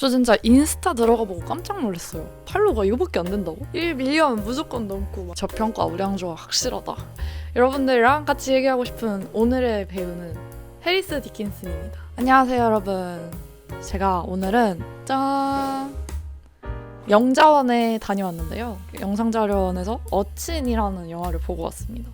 저 진짜 인스타 들어가 보고 깜짝 놀랐어요. 팔로워가 이거밖에 안 된다고? 1밀리언 무조건 넘고 막 저평가 우량주가 확실하다. 여러분들이랑 같이 얘기하고 싶은 오늘의 배우는 해리스 디킨슨입니다. 안녕하세요 여러분. 제가 오늘은 짠! 영자원에 다녀왔는데요. 영상자료원에서 어친이라는 영화를 보고 왔습니다.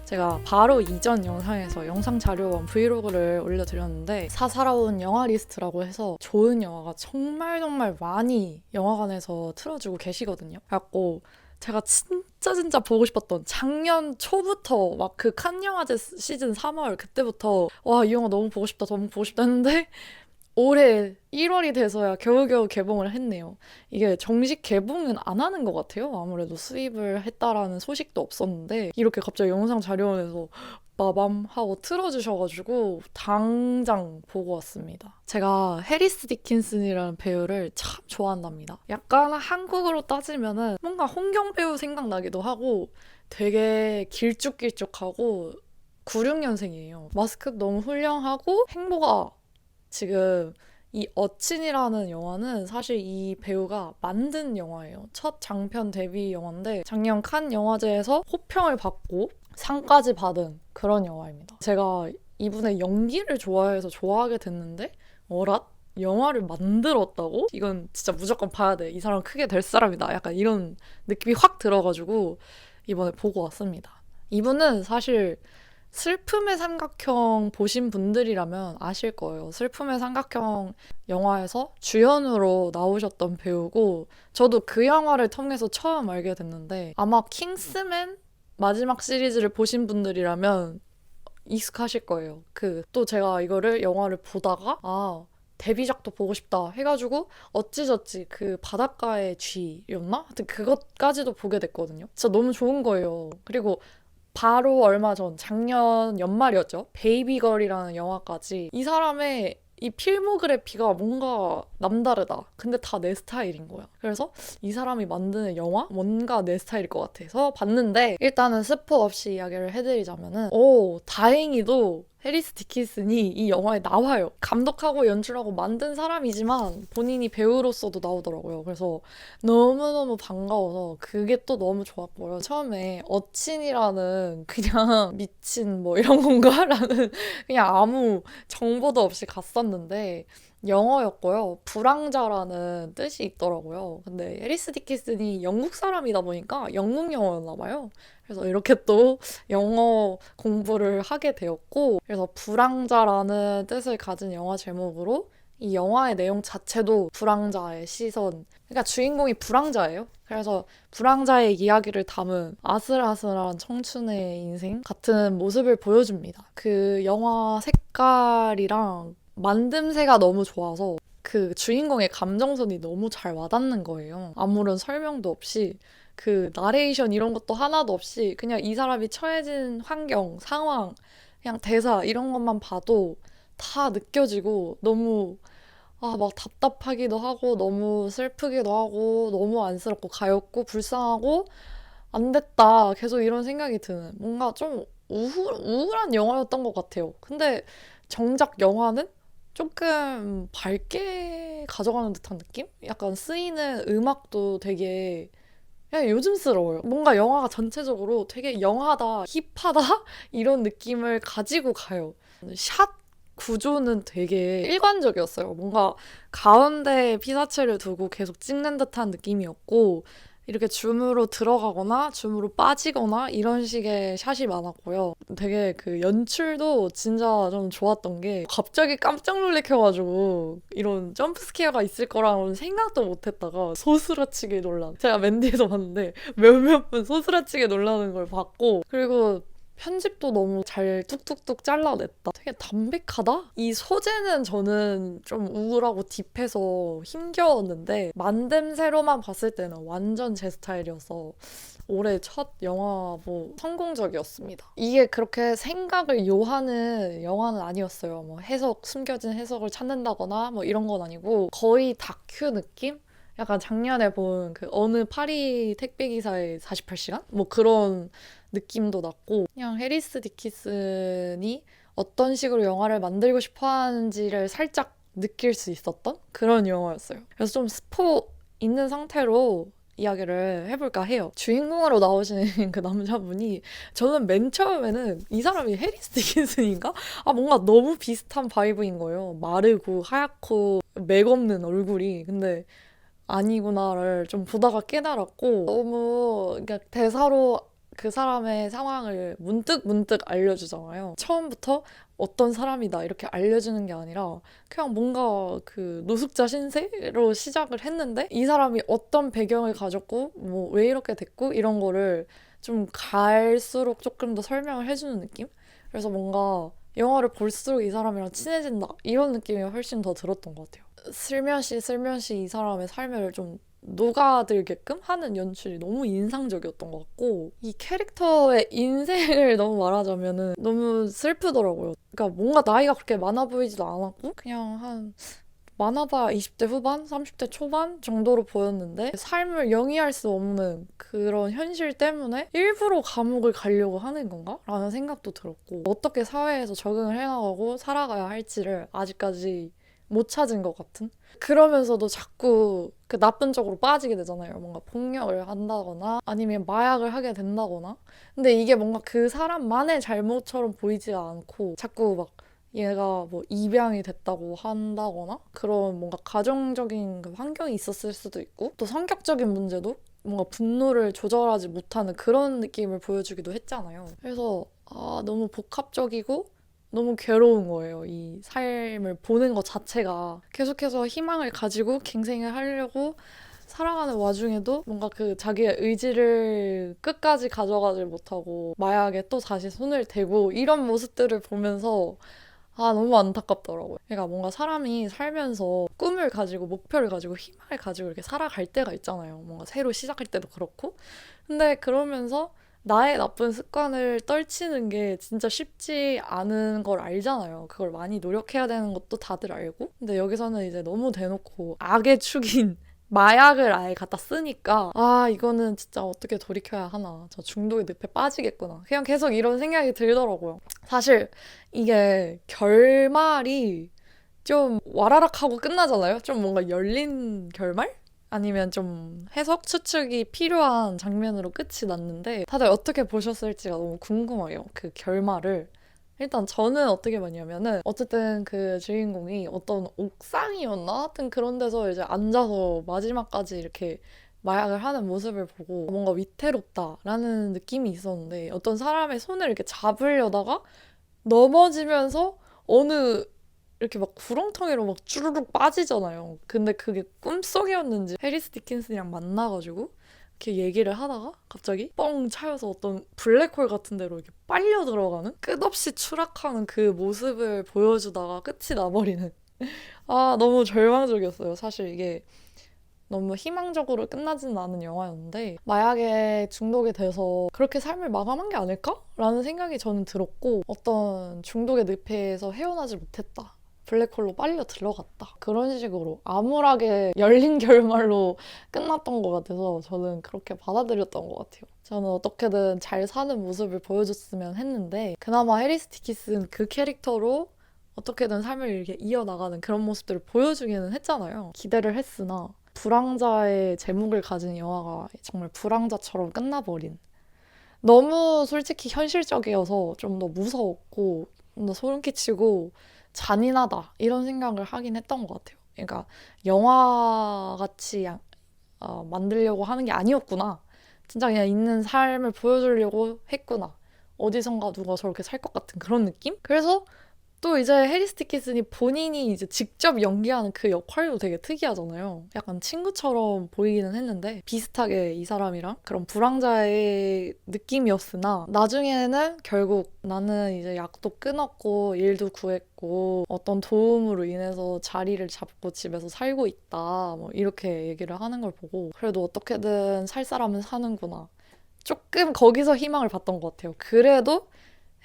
제가 바로 이전 영상에서 영상자료원 브이로그를 올려드렸는데 사사로운 영화 리스트라고 해서 좋은 영화가 정말 많이 영화관에서 틀어주고 계시거든요. 그래갖고 제가 진짜 보고 싶었던 작년 초부터 막 그 칸 영화제 시즌 3월 그때부터 와, 이 영화 너무 보고 싶다 했는데 올해 1월이 돼서야 겨우겨우 개봉을 했네요. 이게 정식 개봉은 안 하는 것 같아요. 아무래도 수입을 했다라는 소식도 없었는데 이렇게 갑자기 영상 자료원에서 빠밤 하고 틀어주셔가지고 당장 보고 왔습니다. 제가 해리스 디킨슨이라는 배우를 참 좋아한답니다. 약간 한국으로 따지면은 뭔가 홍경 배우 생각나기도 하고 되게 길쭉길쭉하고 96년생이에요. 마스크 너무 훌륭하고 행보가 지금 이 어친이라는 영화는 사실 이 배우가 만든 영화예요. 첫 장편 데뷔 영화인데 작년 칸 영화제에서 호평을 받고 상까지 받은 그런 영화입니다. 제가 이분의 연기를 좋아해서 좋아하게 됐는데 어랏? 영화를 만들었다고? 이건 진짜 무조건 봐야 돼. 이 사람 크게 될 사람이다. 약간 이런 느낌이 확 들어가지고 이번에 보고 왔습니다. 이분은 사실 슬픔의 삼각형 보신 분들이라면 아실 거예요. 슬픔의 삼각형 영화에서 주연으로 나오셨던 배우고 저도 그 영화를 통해서 처음 알게 됐는데 아마 킹스맨 마지막 시리즈를 보신 분들이라면 익숙하실 거예요. 또 제가 이거를 영화를 보다가 데뷔작도 보고 싶다 해가지고 어찌저찌 그 바닷가의 쥐였나? 하여튼 그것까지도 보게 됐거든요. 진짜 너무 좋은 거예요. 그리고 바로 얼마 전 작년 연말이었죠. 베이비걸이라는 영화까지 이 사람의 이 필모그래피가 뭔가 남다르다. 근데 다 내 스타일인 거야. 그래서 이 사람이 만드는 영화? 뭔가 내 스타일일 것 같아서 봤는데 일단은 스포 없이 이야기를 해드리자면은 다행히도 해리스 디킨슨이 이 영화에 나와요. 감독하고 연출하고 만든 사람이지만 본인이 배우로서도 나오더라고요. 그래서 너무너무 반가워서 그게 또 너무 좋았고요. 처음에 어친이라는 그냥 미친 뭐 이런 건가? 라는 그냥 아무 정보도 없이 갔었는데 영어였고요. 불황자라는 뜻이 있더라고요. 근데 해리스 디킨슨이 영국 사람이다 보니까 영국 영어였나 봐요. 그래서 이렇게 또 영어 공부를 하게 되었고 그래서 불황자라는 뜻을 가진 영화 제목으로 이 영화의 내용 자체도 불황자의 시선 그러니까 주인공이 불황자예요. 그래서 불황자의 이야기를 담은 아슬아슬한 청춘의 인생 같은 모습을 보여줍니다. 그 영화 색깔이랑 만듦새가 너무 좋아서 그 주인공의 감정선이 너무 잘 와닿는 거예요. 아무런 설명도 없이 그 나레이션 이런 것도 하나도 없이 그냥 이 사람이 처해진 환경, 상황, 그냥 대사 이런 것만 봐도 다 느껴지고 너무 막 답답하기도 하고 너무 슬프기도 하고 너무 안쓰럽고 가엾고 불쌍하고 안 됐다 계속 이런 생각이 드는 뭔가 좀 우울한 영화였던 것 같아요. 근데 정작 영화는 조금 밝게 가져가는 듯한 느낌? 약간 쓰이는 음악도 되게 그냥 요즘스러워요. 뭔가 영화가 전체적으로 되게 영하다, 힙하다 이런 느낌을 가지고 가요. 샷 구조는 되게 일관적이었어요. 뭔가 가운데에 피사체를 두고 계속 찍는 듯한 느낌이었고 이렇게 줌으로 들어가거나 줌으로 빠지거나 이런 식의 샷이 많았고요. 되게 그 연출도 진짜 좀 좋았던 게 갑자기 깜짝 놀래켜가지고 이런 점프 스케어가 있을 거라고는 생각도 못했다가 소스라치게 놀란. 제가 맨디에서 봤는데 몇몇 분 소스라치게 놀라는 걸 봤고 그리고 편집도 너무 잘 뚝뚝뚝 잘라냈다. 되게 담백하다? 이 소재는 저는 좀 우울하고 딥해서 힘겨웠는데 만듦새로만 봤을 때는 완전 제 스타일이어서 올해 첫 영화 성공적이었습니다. 이게 그렇게 생각을 요하는 영화는 아니었어요. 뭐 숨겨진 해석을 찾는다거나 뭐 이런 건 아니고 거의 다큐 느낌? 약간 작년에 본 그 어느 파리 택배기사의 48시간? 뭐 그런 느낌도 났고 그냥 해리스 디킨슨이 어떤 식으로 영화를 만들고 싶어 하는지를 살짝 느낄 수 있었던 그런 영화였어요. 그래서 좀 스포 있는 상태로 이야기를 해볼까 해요. 주인공으로 나오시는 그 남자분이 저는 맨 처음에는 이 사람이 해리스 디킨슨인가? 뭔가 너무 비슷한 바이브인 거예요. 마르고 하얗고 맥없는 얼굴이. 근데 아니구나를 좀 보다가 깨달았고 너무 그러니까 대사로 그 사람의 상황을 문득 알려주잖아요. 처음부터 어떤 사람이다 이렇게 알려주는 게 아니라 그냥 뭔가 그 노숙자 신세로 시작을 했는데 이 사람이 어떤 배경을 가졌고 뭐 왜 이렇게 됐고 이런 거를 좀 갈수록 조금 더 설명을 해주는 느낌? 그래서 뭔가 영화를 볼수록 이 사람이랑 친해진다 이런 느낌이 훨씬 더 들었던 것 같아요. 슬며시 이 사람의 삶을 좀 녹아들게끔 하는 연출이 너무 인상적이었던 것 같고 이 캐릭터의 인생을 너무 말하자면은 너무 슬프더라고요. 그러니까 뭔가 나이가 그렇게 많아 보이지도 않았고 그냥 한 많아봐야 20대 후반, 30대 초반 정도로 보였는데 삶을 영위할 수 없는 그런 현실 때문에 일부러 감옥을 가려고 하는 건가? 라는 생각도 들었고 어떻게 사회에서 적응을 해나가고 살아가야 할지를 아직까지 못 찾은 것 같은? 그러면서도 자꾸 그 나쁜 쪽으로 빠지게 되잖아요. 뭔가 폭력을 한다거나 아니면 마약을 하게 된다거나. 근데 이게 뭔가 그 사람만의 잘못처럼 보이지가 않고 자꾸 막 얘가 뭐 입양이 됐다고 한다거나 그런 뭔가 가정적인 그 환경이 있었을 수도 있고 또 성격적인 문제도 뭔가 분노를 조절하지 못하는 그런 느낌을 보여주기도 했잖아요. 그래서 너무 복합적이고 너무 괴로운 거예요. 이 삶을 보는 것 자체가 계속해서 희망을 가지고 갱생을 하려고 살아가는 와중에도 뭔가 그 자기의 의지를 끝까지 가져가지 못하고 마약에 또 다시 손을 대고 이런 모습들을 보면서 너무 안타깝더라고요. 그러니까 뭔가 사람이 살면서 꿈을 가지고 목표를 가지고 희망을 가지고 이렇게 살아갈 때가 있잖아요. 뭔가 새로 시작할 때도 그렇고. 근데 그러면서 나의 나쁜 습관을 떨치는 게 진짜 쉽지 않은 걸 알잖아요. 그걸 많이 노력해야 되는 것도 다들 알고. 근데 여기서는 이제 너무 대놓고 악의 축인 마약을 아예 갖다 쓰니까 이거는 진짜 어떻게 돌이켜야 하나. 저 중독의 늪에 빠지겠구나. 그냥 계속 이런 생각이 들더라고요. 사실 이게 결말이 좀 와라락 하고 끝나잖아요. 좀 뭔가 열린 결말? 아니면 좀 해석 추측이 필요한 장면으로 끝이 났는데 다들 어떻게 보셨을지가 너무 궁금해요. 그 결말을. 일단 저는 어떻게 봤냐면은 어쨌든 그 주인공이 어떤 옥상이었나? 하여튼 그런 데서 이제 앉아서 마지막까지 이렇게 마약을 하는 모습을 보고 뭔가 위태롭다라는 느낌이 있었는데 어떤 사람의 손을 이렇게 잡으려다가 넘어지면서 어느 이렇게 막 구렁텅이로 막 주르륵 빠지잖아요. 근데 그게 꿈속이었는지 해리스 디킨슨이랑 만나가지고 이렇게 얘기를 하다가 갑자기 뻥 차여서 어떤 블랙홀 같은 데로 이렇게 빨려 들어가는 끝없이 추락하는 그 모습을 보여주다가 끝이 나버리는 너무 절망적이었어요. 사실 이게 너무 희망적으로 끝나지는 않은 영화였는데 마약에 중독이 돼서 그렇게 삶을 마감한 게 아닐까? 라는 생각이 저는 들었고 어떤 중독의 늪에서 헤어나지 못했다. 블랙홀로 빨려 들어갔다. 그런 식으로 암울하게 열린 결말로 끝났던 것 같아서 저는 그렇게 받아들였던 것 같아요. 저는 어떻게든 잘 사는 모습을 보여줬으면 했는데 그나마 해리스 디킨슨 그 캐릭터로 어떻게든 삶을 이렇게 이어나가는 그런 모습들을 보여주기는 했잖아요. 기대를 했으나 불황자의 제목을 가진 영화가 정말 불황자처럼 끝나버린 너무 솔직히 현실적이어서 좀 더 무서웠고 좀 더 소름 끼치고 잔인하다 이런 생각을 하긴 했던 것 같아요. 그러니까 영화같이 만들려고 하는 게 아니었구나. 진짜 그냥 있는 삶을 보여주려고 했구나. 어디선가 누가 저렇게 살 것 같은 그런 느낌? 그래서 또 이제 해리스 디킨슨이 본인이 이제 직접 연기하는 그 역할도 되게 특이하잖아요. 약간 친구처럼 보이기는 했는데 비슷하게 이 사람이랑 그런 불황자의 느낌이었으나 나중에는 결국 나는 이제 약도 끊었고 일도 구했고 어떤 도움으로 인해서 자리를 잡고 집에서 살고 있다 뭐 이렇게 얘기를 하는 걸 보고 그래도 어떻게든 살 사람은 사는구나. 조금 거기서 희망을 봤던 것 같아요. 그래도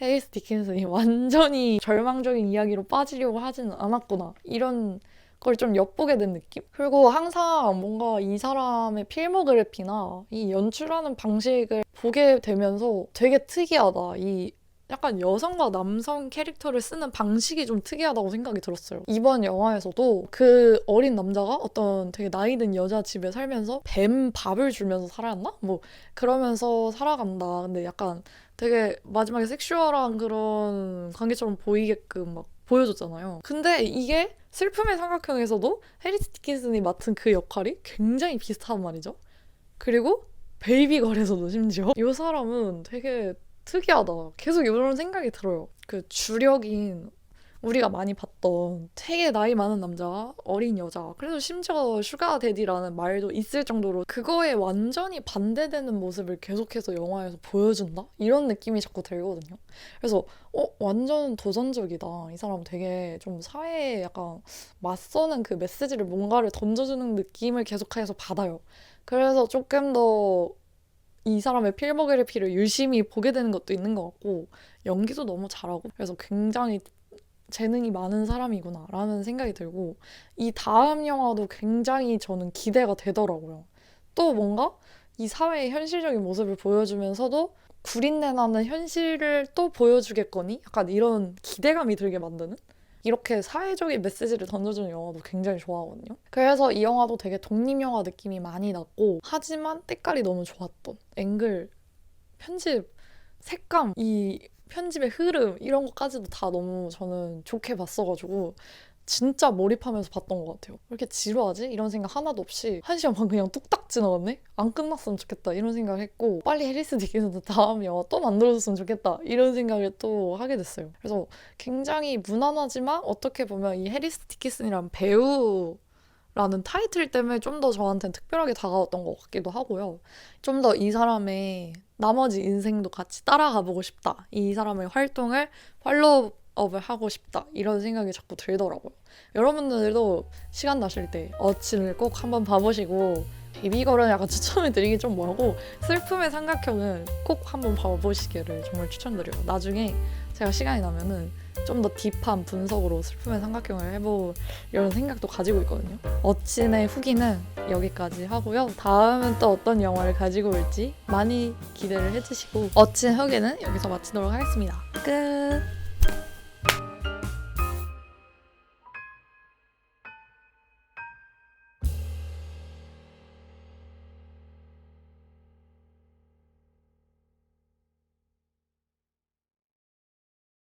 해리스 디킨슨이 완전히 절망적인 이야기로 빠지려고 하지는 않았구나. 이런 걸 좀 엿보게 된 느낌? 그리고 항상 뭔가 이 사람의 필모그래피나 이 연출하는 방식을 보게 되면서 되게 특이하다. 이 약간 여성과 남성 캐릭터를 쓰는 방식이 좀 특이하다고 생각이 들었어요. 이번 영화에서도 그 어린 남자가 어떤 되게 나이 든 여자 집에 살면서 뱀 밥을 주면서 살았나? 뭐 그러면서 살아간다. 근데 약간 되게 마지막에 섹슈얼한 그런 관계처럼 보이게끔 막 보여줬잖아요. 근데 이게 슬픔의 삼각형에서도 해리 스티킨슨이 맡은 그 역할이 굉장히 비슷한 말이죠. 그리고 베이비걸에서도 심지어 이 사람은 되게 특이하다. 계속 이런 생각이 들어요. 그 주력인 우리가 많이 봤던 되게 나이 많은 남자, 어린 여자, 그래서 심지어 슈가 데디라는 말도 있을 정도로 그거에 완전히 반대되는 모습을 계속해서 영화에서 보여준다? 이런 느낌이 자꾸 들거든요. 그래서 완전 도전적이다. 이 사람 되게 좀 사회에 약간 맞서는 그 메시지를 뭔가를 던져주는 느낌을 계속해서 받아요. 그래서 조금 더 이 사람의 필모그래피를 유심히 보게 되는 것도 있는 것 같고 연기도 너무 잘하고 그래서 굉장히 재능이 많은 사람이구나 라는 생각이 들고 이 다음 영화도 굉장히 저는 기대가 되더라고요. 또 뭔가 이 사회의 현실적인 모습을 보여주면서도 구린내 나는 현실을 또 보여주겠거니? 약간 이런 기대감이 들게 만드는? 이렇게 사회적인 메시지를 던져주는 영화도 굉장히 좋아하거든요. 그래서 이 영화도 되게 독립영화 느낌이 많이 났고 하지만 때깔이 너무 좋았던 앵글, 편집, 색감, 이 편집의 흐름 이런 것까지도 다 너무 저는 좋게 봤어가지고 진짜 몰입하면서 봤던 것 같아요. 왜 이렇게 지루하지? 이런 생각 하나도 없이 1시간 반 그냥 뚝딱 지나갔네? 안 끝났으면 좋겠다 이런 생각을 했고 빨리 해리스 디킨슨도 다음 영화 또 만들어줬으면 좋겠다 이런 생각을 또 하게 됐어요. 그래서 굉장히 무난하지만 어떻게 보면 이 해리스 디킨슨이란 배우라는 타이틀 때문에 좀 더 저한테는 특별하게 다가왔던 것 같기도 하고요. 좀 더 이 사람의 나머지 인생도 같이 따라가 보고 싶다. 이 사람의 활동을 팔로우업을 하고 싶다. 이런 생각이 자꾸 들더라고요. 여러분들도 시간 나실 때 어친을 꼭 한번 봐보시고 베이비걸은 약간 추천을 드리기 좀 뭐하고 슬픔의 삼각형은 꼭 한번 봐보시기를 정말 추천드려요. 나중에 제가 시간이 나면은 좀 더 딥한 분석으로 슬픔의 삼각형을 해보려는 생각도 가지고 있거든요. 어친의 후기는 여기까지 하고요. 다음은 또 어떤 영화를 가지고 올지 많이 기대를 해주시고 어친 후기는 여기서 마치도록 하겠습니다. 끝!